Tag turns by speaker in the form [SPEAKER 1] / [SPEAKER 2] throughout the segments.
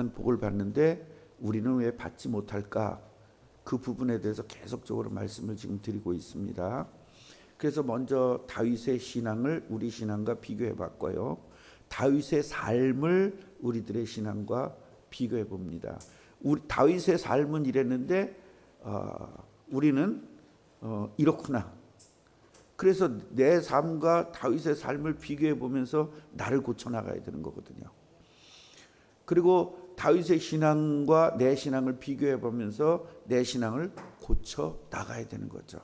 [SPEAKER 1] 복을 받는데 우리는 왜 받지 못할까? 그 부분에 대해서 계속적으로 말씀을 지금 드리고 있습니다. 그래서 먼저 다윗의 신앙을 우리 신앙과 비교해 봤고요. 다윗의 삶을 우리들의 신앙과 비교해 봅니다. 다윗의 삶은 이랬는데 우리는 이렇구나. 그래서 내 삶과 다윗의 삶을 비교해 보면서 나를 고쳐 나가야 되는 거거든요. 그리고 다윗의 신앙과 내 신앙을 비교해 보면서 내 신앙을 고쳐 나가야 되는 거죠.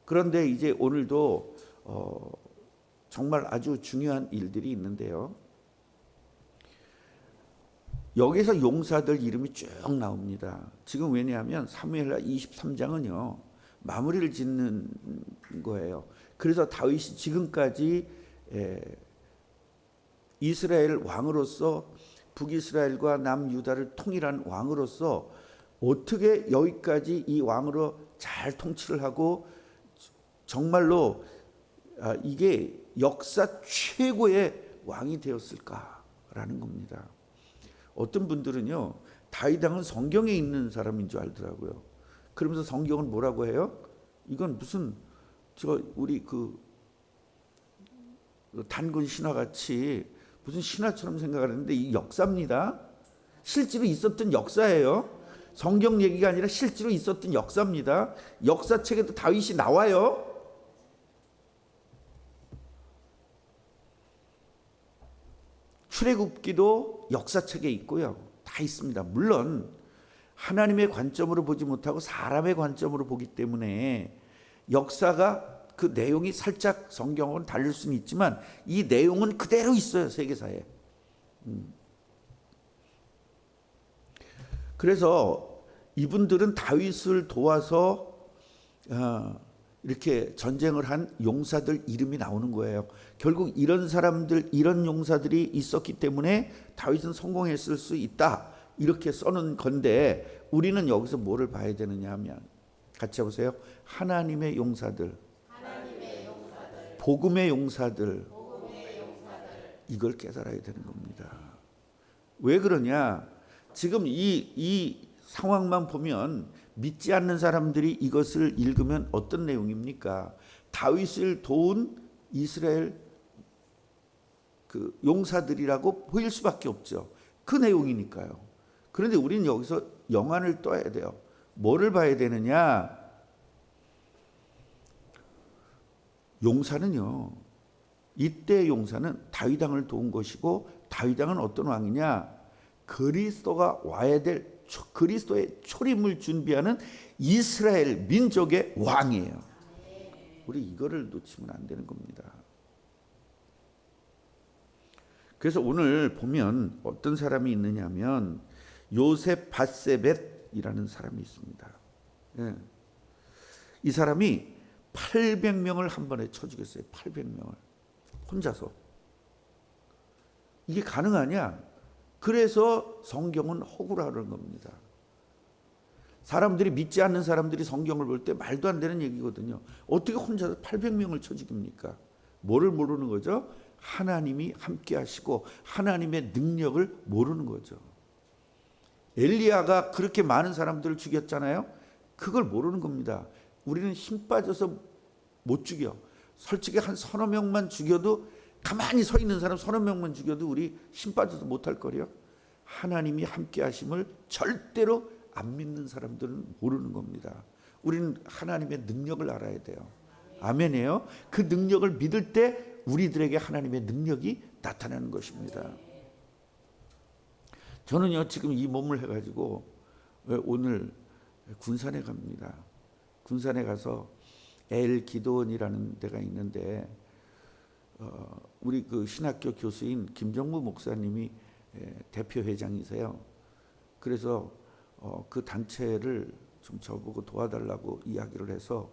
[SPEAKER 1] 그런데 이제 오늘도 정말 아주 중요한 일들이 있는데요. 여기서 용사들 이름이 쭉 나옵니다. 지금 왜냐하면 사무엘하 23장은요. 마무리를 짓는 거예요. 그래서 다윗이 지금까지 이스라엘 왕으로서 북이스라엘과 남유다를 통일한 왕으로서 어떻게 여기까지 이 왕으로 잘 통치를 하고 정말로 이게 역사 최고의 왕이 되었을까라는 겁니다. 어떤 분들은요, 다윗 왕은 성경에 있는 사람인 줄 알더라고요. 그러면서 성경은 뭐라고 해요? 이건 무슨 우리 단군 신화같이 무슨 신화처럼 생각하는데 이 역사입니다. 실제로 있었던 역사예요. 성경 얘기가 아니라 실제로 있었던 역사입니다. 역사책에도 다윗이 나와요. 출애굽기도 역사책에 있고요. 다 있습니다. 물론 하나님의 관점으로 보지 못하고 사람의 관점으로 보기 때문에 역사가 그 내용이 살짝 성경하고는 다를 수는 있지만 이 내용은 그대로 있어요. 세계사에. 그래서 이분들은 다윗을 도와서 이렇게 전쟁을 한 용사들 이름이 나오는 거예요. 결국 이런 사람들, 이런 용사들이 있었기 때문에 다윗은 성공했을 수 있다. 이렇게 써놓은 건데 우리는 여기서 뭐를 봐야 되느냐 하면 같이 해보세요. 하나님의 용사들, 복음의 용사들, 이걸 깨달아야 되는 겁니다. 왜 그러냐? 지금 이 상황만 보면 믿지 않는 사람들이 이것을 읽으면 어떤 내용입니까? 다윗을 도운 이스라엘 그 용사들이라고 보일 수밖에 없죠. 그 내용이니까요. 그런데 우리는 여기서 영안을 떠야 돼요. 뭐를 봐야 되느냐? 용사는요, 이때 용사는 다윗 왕을 도운 것이고 다윗 왕은 어떤 왕이냐? 그리스도가 와야 될 그리스도의 초림을 준비하는 이스라엘 민족의 왕이에요. 우리 이거를 놓치면 안 되는 겁니다. 그래서 오늘 보면 어떤 사람이 있느냐면 요셉 바세벳이라는 사람이 있습니다. 예. 이 사람이 800명을 한 번에 쳐 죽였어요. 800명을 혼자서. 이게 가능하냐? 그래서 성경은 허구라는 겁니다. 사람들이 믿지 않는 사람들이 성경을 볼 때 말도 안 되는 얘기거든요. 어떻게 혼자서 800명을 쳐 죽입니까? 뭐를 모르는 거죠? 하나님이 함께 하시고 하나님의 능력을 모르는 거죠. 엘리야가 그렇게 많은 사람들을 죽였잖아요. 그걸 모르는 겁니다. 우리는 힘 빠져서 못 죽여. 솔직히 한 서너 명만 죽여도, 가만히 서 있는 사람 서너 명만 죽여도 우리 힘 빠져서 못할 거래요. 하나님이 함께 하심을 절대로 안 믿는 사람들은 모르는 겁니다. 우리는 하나님의 능력을 알아야 돼요. 아멘이에요. 그 능력을 믿을 때 우리들에게 하나님의 능력이 나타나는 것입니다. 저는요, 지금 이 몸을 해가지고 오늘 군산에 갑니다. 군산에 가서 엘 기도원이라는 데가 있는데 우리 그 신학교 교수인 김정무 목사님이 대표 회장이세요. 그래서 그 단체를 좀 저보고 도와달라고 이야기를 해서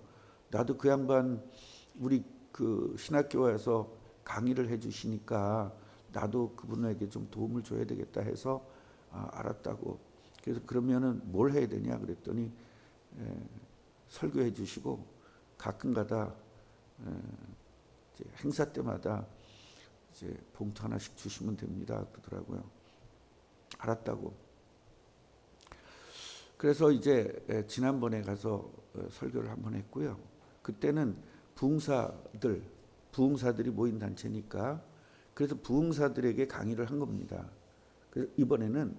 [SPEAKER 1] 나도 그 양반 우리 그 신학교에서 강의를 해주시니까 나도 그분에게 좀 도움을 줘야 되겠다 해서 알았다고. 그래서 그러면은 뭘 해야 되냐 그랬더니 설교해 주시고 가끔가다 이제 행사 때마다 이제 봉투 하나씩 주시면 됩니다 그러더라고요. 알았다고. 그래서 이제 지난번에 가서 설교를 한번 했고요. 그때는 부흥사들이 모인 단체니까 그래서 부흥사들에게 강의를 한 겁니다. 그래서 이번에는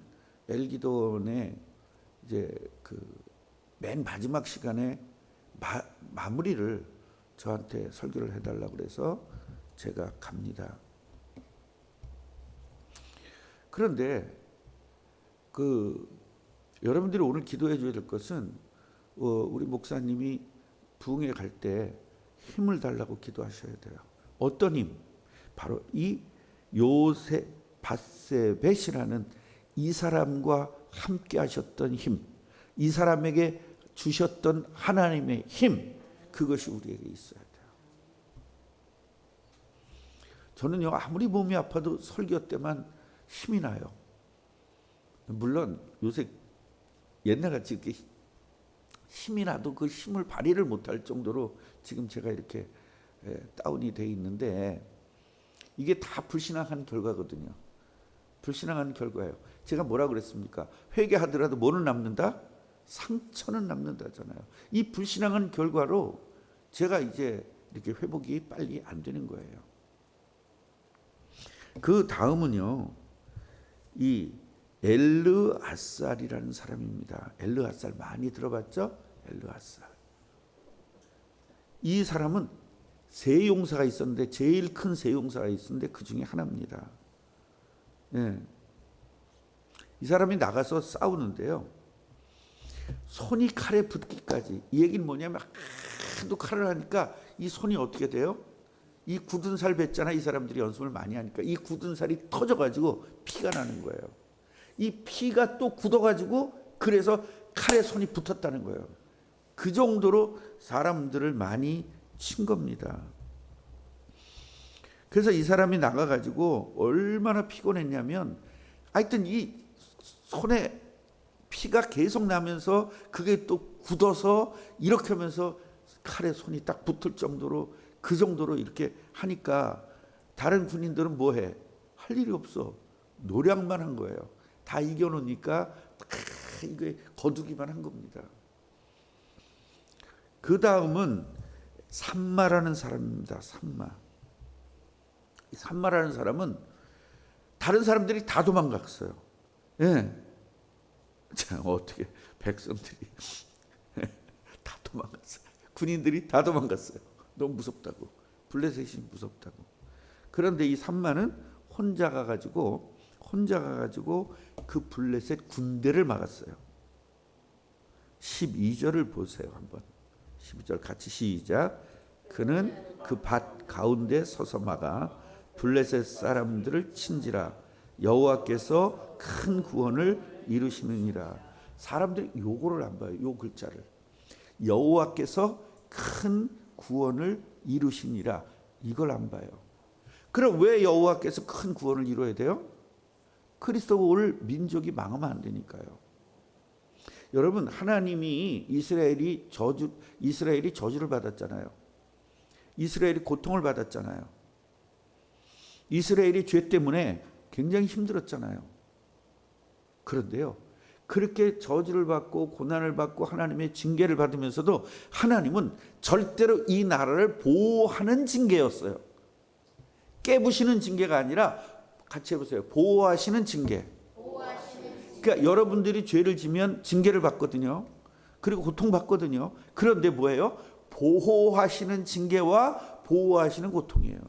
[SPEAKER 1] 엘기도원에 이제 그 맨 마지막 시간에 마무리를 저한테 설교를 해달라고 그래서 제가 갑니다. 그런데 여러분들이 오늘 기도해 줘야 될 것은 우리 목사님이 부흥회 갈 때 힘을 달라고 기도하셔야 돼요. 어떤 힘? 바로 이 바세벳이라는 이 사람과 함께 하셨던 힘, 이 사람에게 주셨던 하나님의 힘, 그것이 우리에게 있어야 돼요. 저는요, 아무리 몸이 아파도 설교 때만 힘이 나요. 물론 요새 옛날같이 이렇게 힘이 나도 그 힘을 발휘를 못할 정도로 지금 제가 이렇게 다운이 돼 있는데, 이게 다 불신앙한 결과거든요. 불신앙한 결과예요. 제가 뭐라고 그랬습니까? 회개하더라도 뭐는 남는다? 상처는 남는다잖아요. 이 불신앙한 결과로 제가 이제 이렇게 회복이 빨리 안 되는 거예요. 그 다음은요, 이 엘르아살이라는 사람입니다. 엘르아살 많이 들어봤죠? 엘르아살. 이 사람은 세 용사가 있었는데 제일 큰 세 용사가 있었는데 그 중에 하나입니다. 예. 이 사람이 나가서 싸우는데요, 손이 칼에 붙기까지. 이 얘기는 뭐냐면 하도 칼을 하니까 이 손이 어떻게 돼요? 이 굳은 살 뱉잖아. 이 사람들이 연습을 많이 하니까 이 굳은 살이 터져가지고 피가 나는 거예요. 이 피가 또 굳어가지고 그래서 칼에 손이 붙었다는 거예요. 그 정도로 사람들을 많이 친 겁니다. 그래서 이 사람이 나가가지고 얼마나 피곤했냐면, 하여튼 이 손에 피가 계속 나면서 그게 또 굳어서 이렇게 하면서 칼에 손이 딱 붙을 정도로, 그 정도로 이렇게 하니까 다른 군인들은 뭐해? 할 일이 없어. 노력만 한 거예요. 다 이겨놓으니까 이게 거두기만 한 겁니다. 그 다음은 삼마라는 사람입니다. 삼마라는 사람은 다른 사람들이 다 도망갔어요. 예. 자, 어떻게 백성들이 다 도망갔어요. 군인들이 다 도망갔어요. 너무 무섭다고. 블레셋이 무섭다고. 그런데 이 삼마는 혼자 가가지고 그 블레셋 군대를 막았어요. 12절을 보세요. 한번 12절 같이 시작. 그는 그 밭 가운데 서서 막아 블레셋 사람들을 친지라 여호와께서 큰 구원을 이루시느니라. 사람들이 요거를 안 봐요. 요 글자를. 여호와께서 큰 구원을 이루시니라, 이걸 안 봐요. 그럼 왜 여호와께서 큰 구원을 이루어야 돼요? 그리스도가 올 민족이 망하면 안 되니까요. 여러분, 하나님이 이스라엘이 저주를 받았잖아요. 이스라엘이 고통을 받았잖아요. 이스라엘이 죄 때문에 굉장히 힘들었잖아요. 그런데요, 그렇게 저주를 받고 고난을 받고 하나님의 징계를 받으면서도 하나님은 절대로 이 나라를 보호하는 징계였어요. 깨부시는 징계가 아니라, 같이 해보세요. 보호하시는 징계. 그러니까 여러분들이 죄를 지면 징계를 받거든요. 그리고 고통받거든요. 그런데 뭐예요? 보호하시는 징계와 보호하시는 고통이에요.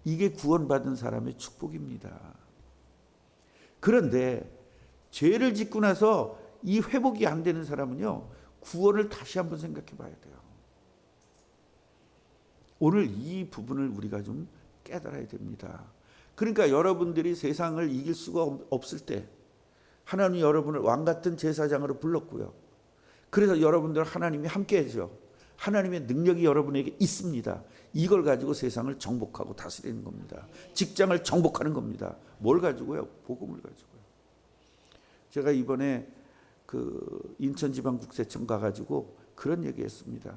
[SPEAKER 1] 이게 구원받은 사람의 축복입니다. 그런데 죄를 짓고 나서 이 회복이 안 되는 사람은요, 구원을 다시 한번 생각해 봐야 돼요. 오늘 이 부분을 우리가 좀 깨달아야 됩니다. 그러니까 여러분들이 세상을 이길 수가 없을 때 하나님이 여러분을 왕같은 제사장으로 불렀고요. 그래서 여러분들 하나님이 함께 해줘. 하나님의 능력이 여러분에게 있습니다. 이걸 가지고 세상을 정복하고 다스리는 겁니다. 직장을 정복하는 겁니다. 뭘 가지고요? 복음을 가지고요. 제가 이번에 그 인천지방국세청 가가지고 그런 얘기했습니다.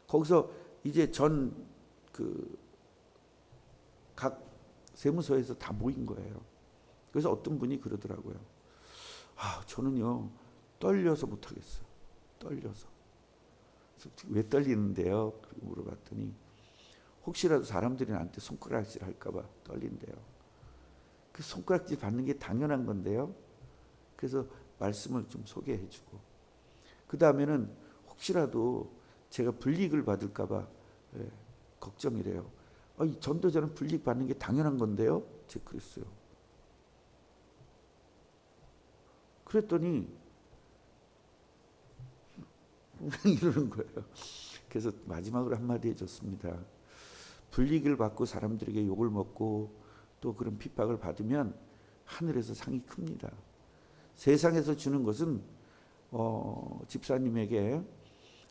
[SPEAKER 1] 거기서 이제 각 세무서에서 다 모인 거예요. 그래서 어떤 분이 그러더라고요. 저는요 떨려서 못하겠어요. 떨려서. 왜 떨리는데요? 그리고 물어봤더니 혹시라도 사람들이 나한테 손가락질 할까봐 떨린대요. 그 손가락질 받는 게 당연한 건데요. 그래서 말씀을 좀 소개해주고, 그 다음에는 혹시라도 제가 불이익을 받을까봐 걱정이래요. 이 전도자는 불이익 받는 게 당연한 건데요. 제가 그랬어요. 그랬더니 이러는 거예요. 그래서 마지막으로 한마디 해줬습니다. 불이익을 받고 사람들에게 욕을 먹고 또 그런 핍박을 받으면 하늘에서 상이 큽니다. 세상에서 주는 것은 집사님에게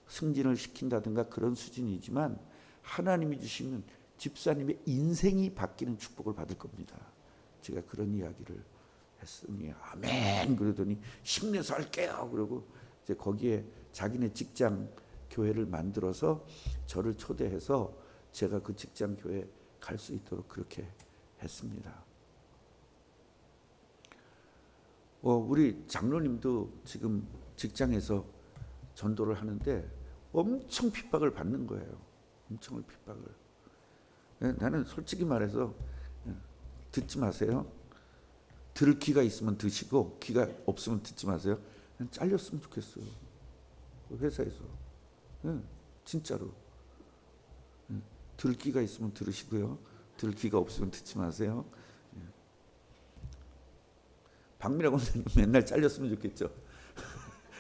[SPEAKER 1] 승진을 시킨다든가 그런 수준이지만 하나님이 주시면 집사님의 인생이 바뀌는 축복을 받을 겁니다. 제가 그런 이야기를 했으니 아멘 그러더니 힘내서 할게요. 그러고 이제 거기에 자기네 직장 교회를 만들어서 저를 초대해서 제가 그 직장 교회 갈 수 있도록 그렇게 했습니다. 우리 장로님도 지금 직장에서 전도를 하는데 엄청 핍박을 받는 거예요. 엄청 핍박을. 나는 솔직히 말해서 듣지 마세요. 들을 귀가 있으면 드시고 귀가 없으면 듣지 마세요. 그냥 잘렸으면 좋겠어요. 회사에서. 진짜로. 들을 귀가 있으면 들으시고요. 들을 귀가 없으면 듣지 마세요. 박미라 권사님 맨날 잘렸으면 좋겠죠.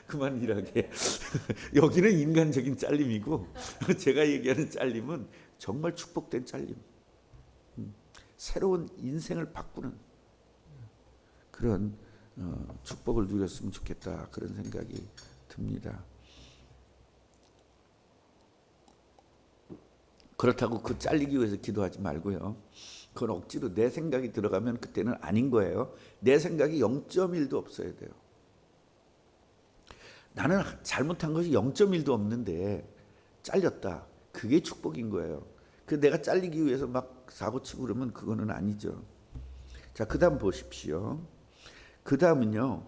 [SPEAKER 1] 그만 일하게. 여기는 인간적인 잘림이고 제가 얘기하는 잘림은 정말 축복된 잘림. 새로운 인생을 바꾸는 그런 축복을 누렸으면 좋겠다 그런 생각이 듭니다. 그렇다고 그 잘리기 위해서 기도하지 말고요. 그건 억지로 내 생각이 들어가면 그때는 아닌 거예요. 내 생각이 0.1도 없어야 돼요. 나는 잘못한 것이 0.1도 없는데 잘렸다. 그게 축복인 거예요. 그 내가 잘리기 위해서 막 사고치고 그러면 그거는 아니죠. 자, 그 다음 보십시오. 그 다음은요.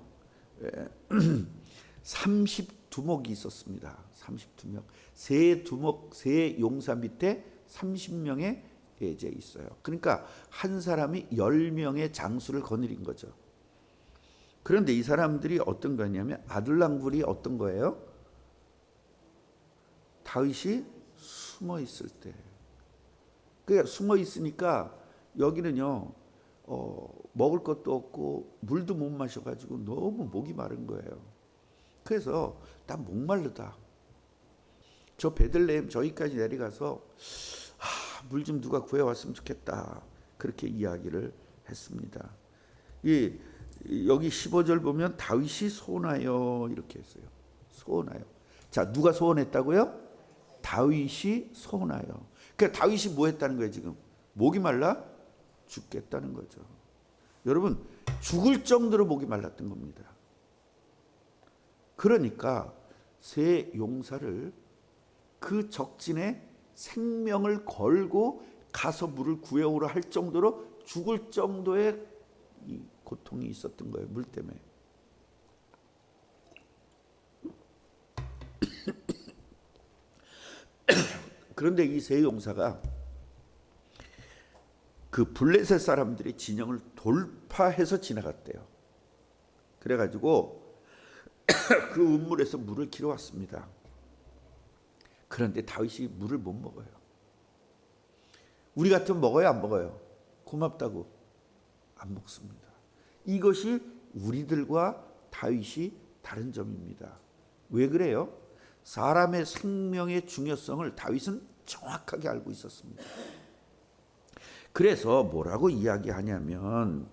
[SPEAKER 1] 32목이 있었습니다. 32명. 세 용사 밑에 30명의 이제 있어요. 그러니까 한 사람이 10명의 장수를 거느린 거죠. 그런데 이 사람들이 어떤 거냐면 아둘랑굴이 어떤 거예요? 다윗이 숨어 있을 때. 그러니까 숨어 있으니까 여기는요. 먹을 것도 없고 물도 못 마셔가지고 너무 목이 마른 거예요. 그래서 나 목마르다. 저 베들레헴 저기까지 내려가서 물 좀 누가 구해왔으면 좋겠다. 그렇게 이야기를 했습니다. 여기 15절 보면 다윗이 소원하여 이렇게 했어요. 소원하여. 자, 누가 소원했다고요? 다윗이 소원하여. 그러니까 다윗이 뭐 했다는 거예요 지금? 목이 말라 죽겠다는 거죠. 여러분 죽을 정도로 목이 말랐던 겁니다. 그러니까 세 용사를 그 적진에 생명을 걸고 가서 물을 구해오라 할 정도로 죽을 정도의 이 고통이 있었던 거예요. 물 때문에. 그런데 이 세 용사가 그 블레셋 사람들의 진영을 돌파해서 지나갔대요. 그래가지고 그 운물에서 물을 길어왔습니다. 그런데 다윗이 물을 못 먹어요. 우리 같으면 먹어요, 안 먹어요? 고맙다고 안 먹습니다. 이것이 우리들과 다윗이 다른 점입니다. 왜 그래요? 사람의 생명의 중요성을 다윗은 정확하게 알고 있었습니다. 그래서 뭐라고 이야기하냐면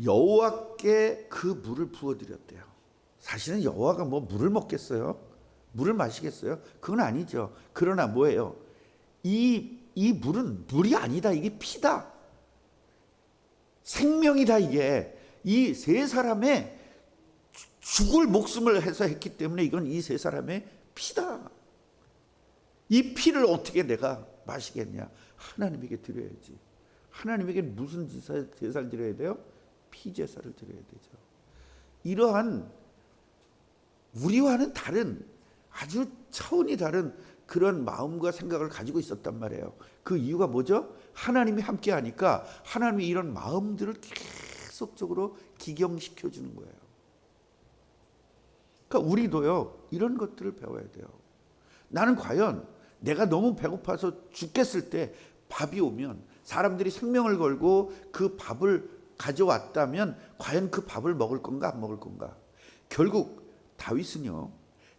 [SPEAKER 1] 여호와께 그 물을 부어드렸대요. 사실은 여호와가 뭐 물을 먹겠어요? 물을 마시겠어요? 그건 아니죠. 그러나 뭐예요? 이 물은 물이 아니다. 이게 피다. 생명이다. 이게 이 세 사람의 죽을 목숨을 해서 했기 때문에 이건 이 세 사람의 피다. 이 피를 어떻게 내가 마시겠냐? 하나님에게 드려야지. 하나님에게 무슨 제사를 드려야 돼요? 피제사를 드려야 되죠. 이러한 우리와는 다른 아주 차원이 다른 그런 마음과 생각을 가지고 있었단 말이에요. 그 이유가 뭐죠? 하나님이 함께 하니까 하나님이 이런 마음들을 계속적으로 기경시켜 주는 거예요. 그러니까 우리도요, 이런 것들을 배워야 돼요. 나는 과연 내가 너무 배고파서 죽겠을 때 밥이 오면, 사람들이 생명을 걸고 그 밥을 가져왔다면 과연 그 밥을 먹을 건가 안 먹을 건가? 결국 다윗은요,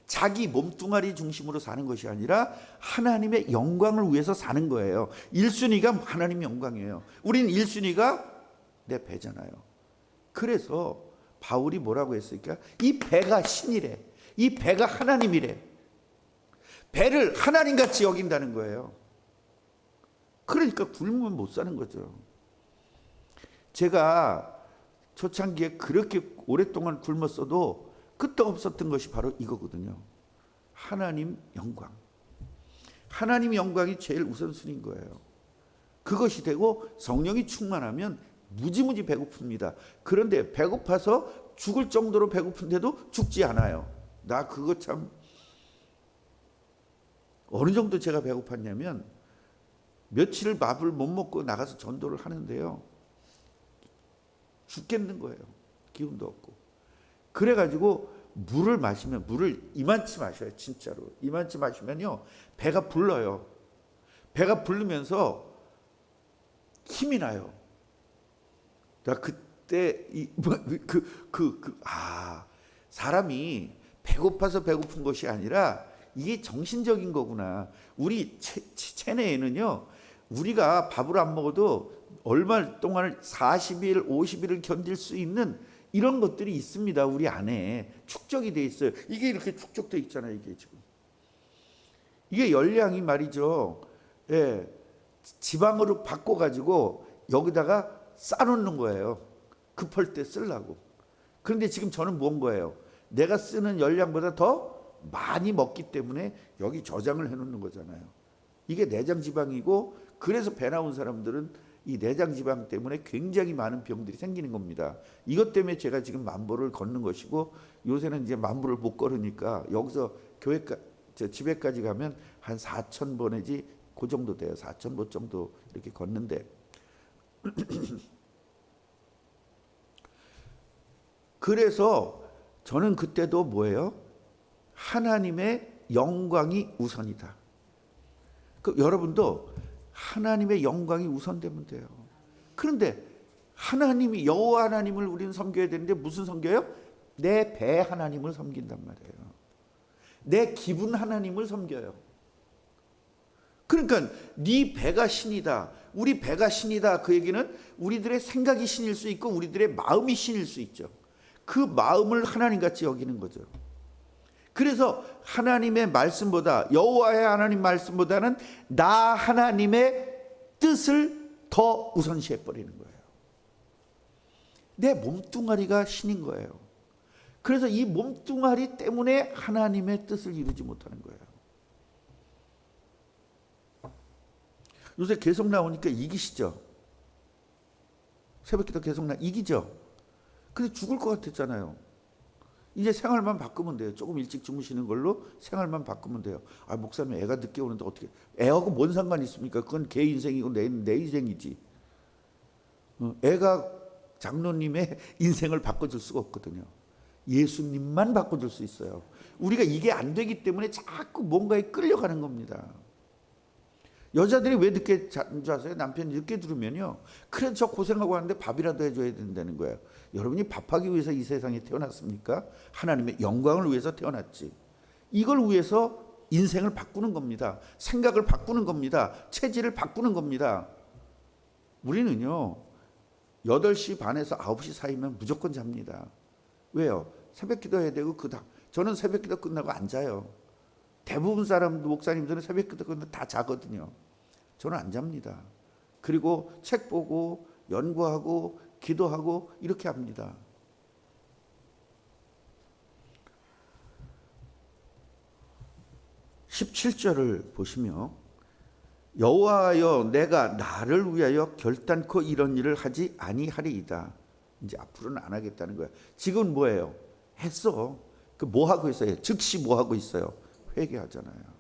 [SPEAKER 1] 자기 몸뚱아리 중심으로 사는 것이 아니라 하나님의 영광을 위해서 사는 거예요. 1순위가 하나님의 영광이에요. 우린 1순위가 내 배잖아요. 그래서 바울이 뭐라고 했을까? 이 배가 신이래. 이 배가 하나님이래. 배를 하나님같이 여긴다는 거예요. 그러니까 굶으면 못 사는 거죠. 제가 초창기에 그렇게 오랫동안 굶었어도 끄떡없었던 것이 바로 이거거든요. 하나님 영광. 하나님 영광이 제일 우선순위인 거예요. 그것이 되고 성령이 충만하면 무지무지 배고픕니다. 그런데 배고파서 죽을 정도로 배고픈데도 죽지 않아요. 나 그거 참 어느 정도 제가 배고팠냐면 며칠 밥을 못 먹고 나가서 전도를 하는데요. 죽겠는 거예요. 기운도 없고. 그래가지고 물을 마시면, 물을 이만치 마셔요. 진짜로 이만치 마시면요 배가 불러요. 배가 부르면서 힘이 나요. 나 그때 사람이 배고파서 배고픈 것이 아니라 이게 정신적인 거구나. 우리 체내에는요, 우리가 밥을 안 먹어도 얼마 동안을 40일, 50일을 견딜 수 있는 이런 것들이 있습니다. 우리 안에 축적이 돼 있어요. 이게 이렇게 축적돼 있잖아요. 이게 지금 이게 열량이 말이죠. 예, 지방으로 바꿔 가지고 여기다가 싸놓는 거예요. 급할 때 쓰려고. 그런데 지금 저는 뭔 거예요? 내가 쓰는 열량보다 더 많이 먹기 때문에 여기 저장을 해놓는 거잖아요. 이게 내장 지방이고, 그래서 배 나온 사람들은 이 내장 지방 때문에 굉장히 많은 병들이 생기는 겁니다. 이것 때문에 제가 지금 만보를 걷는 것이고, 요새는 이제 만보를 못 걸으니까 여기서 집에까지 가면 한 4,000보 내지 그 정도 돼요. 4,000보 정도 이렇게 걷는데 그래서 저는 그때도 뭐예요? 하나님의 영광이 우선이다. 그 여러분도 하나님의 영광이 우선되면 돼요. 그런데 하나님이, 여호와 하나님을 우리는 섬겨야 되는데 무슨 섬겨요? 내 배 하나님을 섬긴단 말이에요. 내 기분 하나님을 섬겨요. 그러니까 네 배가 신이다, 우리 배가 신이다. 그 얘기는 우리들의 생각이 신일 수 있고 우리들의 마음이 신일 수 있죠. 그 마음을 하나님같이 여기는 거죠. 그래서 하나님의 말씀보다, 여호와의 하나님 말씀보다는 나 하나님의 뜻을 더 우선시해 버리는 거예요. 내 몸뚱아리가 신인 거예요. 그래서 이 몸뚱아리 때문에 하나님의 뜻을 이루지 못하는 거예요. 요새 계속 나오니까 이기시죠? 새벽기도 계속 이기죠? 근데 죽을 것 같았잖아요. 이제 생활만 바꾸면 돼요. 조금 일찍 주무시는 걸로 생활만 바꾸면 돼요. 아, 목사님 애가 늦게 오는데 어떻게? 애하고 뭔 상관이 있습니까? 그건 걔 인생이고 내 인생이지. 애가 장로님의 인생을 바꿔줄 수가 없거든요. 예수님만 바꿔줄 수 있어요. 우리가 이게 안 되기 때문에 자꾸 뭔가에 끌려가는 겁니다. 여자들이 왜 늦게 자세요? 남편이 늦게 들으면요, 그래 저 고생하고 하는데 밥이라도 해줘야 된다는 거예요. 여러분이 밥하기 위해서 이 세상에 태어났습니까? 하나님의 영광을 위해서 태어났지. 이걸 위해서 인생을 바꾸는 겁니다. 생각을 바꾸는 겁니다. 체질을 바꾸는 겁니다. 우리는요 8시 반에서 9시 사이면 무조건 잡니다. 왜요? 새벽 기도해야 되고 저는 새벽 기도 끝나고 안 자요. 대부분 사람들, 목사님들은 새벽 기도 끝나고 다 자거든요. 저는 안 잡니다. 그리고 책 보고 연구하고 기도하고 이렇게 합니다. (17절을) 보시면 여호와여 내가 나를 위하여 결단코 이런 일을 하지 아니하리이다. 이제 앞으로는 안 하겠다는 거야. 지금 뭐예요? 했어. 그 뭐 하고 있어요? 즉시 뭐 하고 있어요? 회개하잖아요.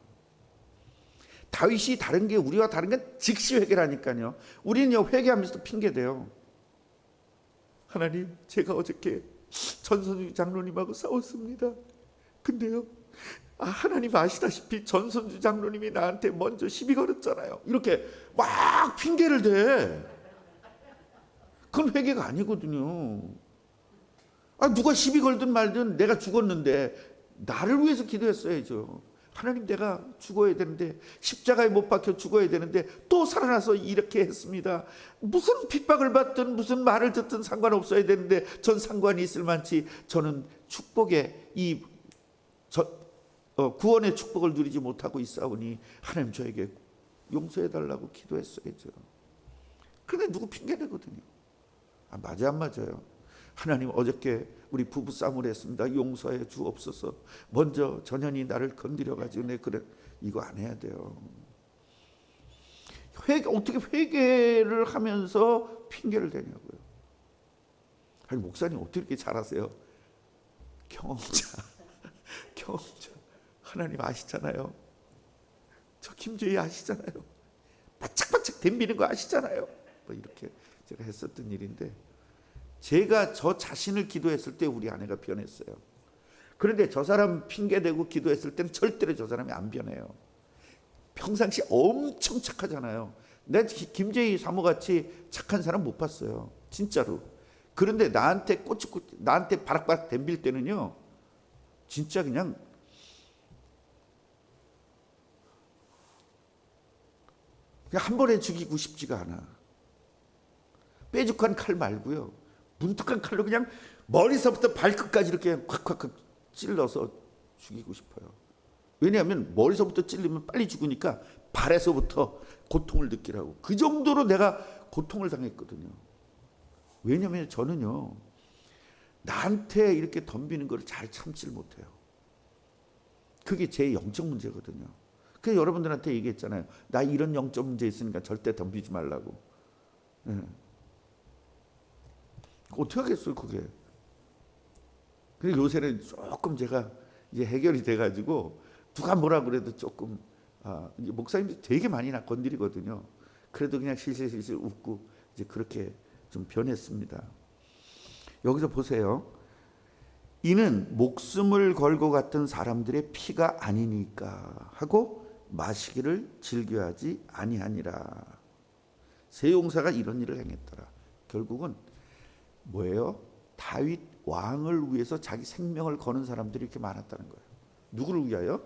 [SPEAKER 1] 다윗이 다른 게 우리와 다른 게 즉시 회개라니까요. 우리는요 회개하면서도 핑계대요. 하나님, 제가 어저께 전선주 장로님하고 싸웠습니다. 근데요, 하나님 아시다시피 전선주 장로님이 나한테 먼저 시비 걸었잖아요. 이렇게 막 핑계를 대. 그건 회개가 아니거든요. 누가 시비 걸든 말든 내가 죽었는데 나를 위해서 기도했어야죠. 하나님, 내가 죽어야 되는데, 십자가에 못 박혀 죽어야 되는데 또 살아나서 이렇게 했습니다. 무슨 핍박을 받든 무슨 말을 듣든 상관없어야 되는데 전 상관이 있을 만치 저는 축복의 구원의 축복을 누리지 못하고 있사오니 하나님 저에게 용서해달라고 기도했어야죠. 그런데 누구 핑계대거든요. 맞아 안 맞아요? 하나님, 어저께 우리 부부 싸움을 했습니다. 용서해 주옵소서. 먼저 전현이 나를 건드려가지고 내 그래. 이거 안 해야 돼요. 어떻게 회개를 하면서 핑계를 대냐고요. 아니, 목사님 어떻게 이렇게 잘하세요? 경험자. 하나님 아시잖아요. 저 김재희 아시잖아요. 바짝바짝 덤비는 거 아시잖아요. 뭐 이렇게 제가 했었던 일인데, 제가 저 자신을 기도했을 때 우리 아내가 변했어요. 그런데 저 사람 핑계대고 기도했을 때는 절대로 저 사람이 안 변해요. 평상시 엄청 착하잖아요. 내 김재희 사모같이 착한 사람 못 봤어요. 진짜로. 그런데 나한테 나한테 바락바락 덤빌 때는요, 진짜 그냥 한 번에 죽이고 싶지가 않아. 뾰족한 칼 말고요, 문득한 칼로 그냥 머리서부터 발끝까지 이렇게 콱콱콱 찔러서 죽이고 싶어요. 왜냐하면 머리서부터 찔리면 빨리 죽으니까 발에서부터 고통을 느끼라고. 그 정도로 내가 고통을 당했거든요. 왜냐하면 저는요, 나한테 이렇게 덤비는 걸 잘 참질 못해요. 그게 제 영적 문제거든요. 그래서 여러분들한테 얘기했잖아요. 나 이런 영적 문제 있으니까 절대 덤비지 말라고. 네. 어떻게 하겠어요, 그게. 그래서 요새는 조금 제가 이제 해결이 돼가지고 누가 뭐라 그래도 조금 이제 목사님들 되게 많이 나 건드리거든요. 그래도 그냥 실실실실 웃고 이제 그렇게 좀 변했습니다. 여기서 보세요. 이는 목숨을 걸고 갔던 사람들의 피가 아니니까 하고 마시기를 즐겨하지 아니하니라. 세 용사가 이런 일을 행했더라. 결국은 뭐예요? 다윗 왕을 위해서 자기 생명을 거는 사람들이 이렇게 많았다는 거예요. 누구를 위하여?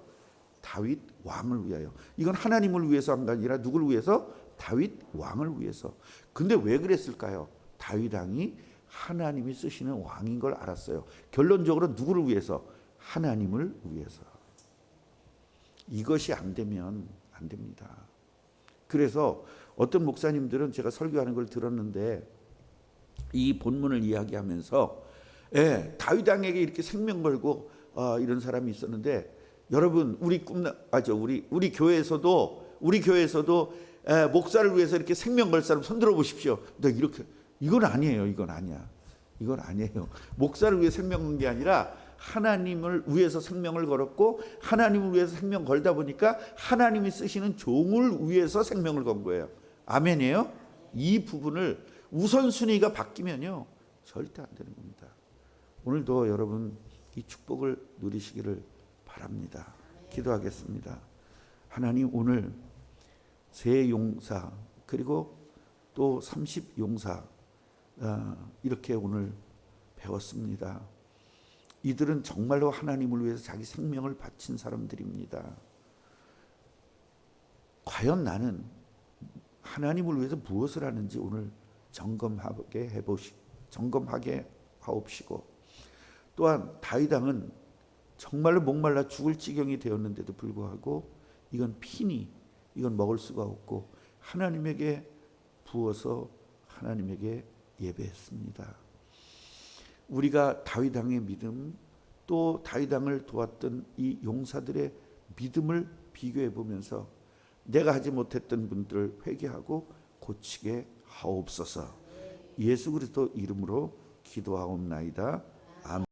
[SPEAKER 1] 다윗 왕을 위하여. 이건 하나님을 위해서 한 게 아니라 누구를 위해서? 다윗 왕을 위해서. 근데 왜 그랬을까요? 다윗 왕이 하나님이 쓰시는 왕인 걸 알았어요. 결론적으로 누구를 위해서? 하나님을 위해서. 이것이 안 되면 안 됩니다. 그래서 어떤 목사님들은 제가 설교하는 걸 들었는데, 이 본문을 이야기하면서 다윗 왕에게 이렇게 생명 걸고 이런 사람이 있었는데, 여러분 우리 우리 교회에서도 목사를 위해서 이렇게 생명 걸 사람 손들어 보십시오. 이렇게 이건 아니에요. 이건 아니에요. 목사를 위해 생명 건 게 아니라 하나님을 위해서 생명을 걸었고, 하나님을 위해서 생명 걸다 보니까 하나님이 쓰시는 종을 위해서 생명을 건 거예요. 아멘이에요? 이 부분을 우선순위가 바뀌면요, 절대 안 되는 겁니다. 오늘도 여러분 이 축복을 누리시기를 바랍니다. 기도하겠습니다. 하나님, 오늘 세 용사 그리고 또 30용사 이렇게 오늘 배웠습니다. 이들은 정말로 하나님을 위해서 자기 생명을 바친 사람들입니다. 과연 나는 하나님을 위해서 무엇을 하는지 오늘 점검하게 하옵시고, 또한 다윗 왕은 정말로 목말라 죽을 지경이 되었는데도 불구하고 이건 피니, 이건 먹을 수가 없고 하나님에게 부어서 하나님에게 예배했습니다. 우리가 다윗 왕의 믿음, 또 다윗 왕을 도왔던 이 용사들의 믿음을 비교해 보면서 내가 하지 못했던 분들 회개하고 고치게 하옵소서. 예수 그리스도 이름으로 기도하옵나이다. 아멘.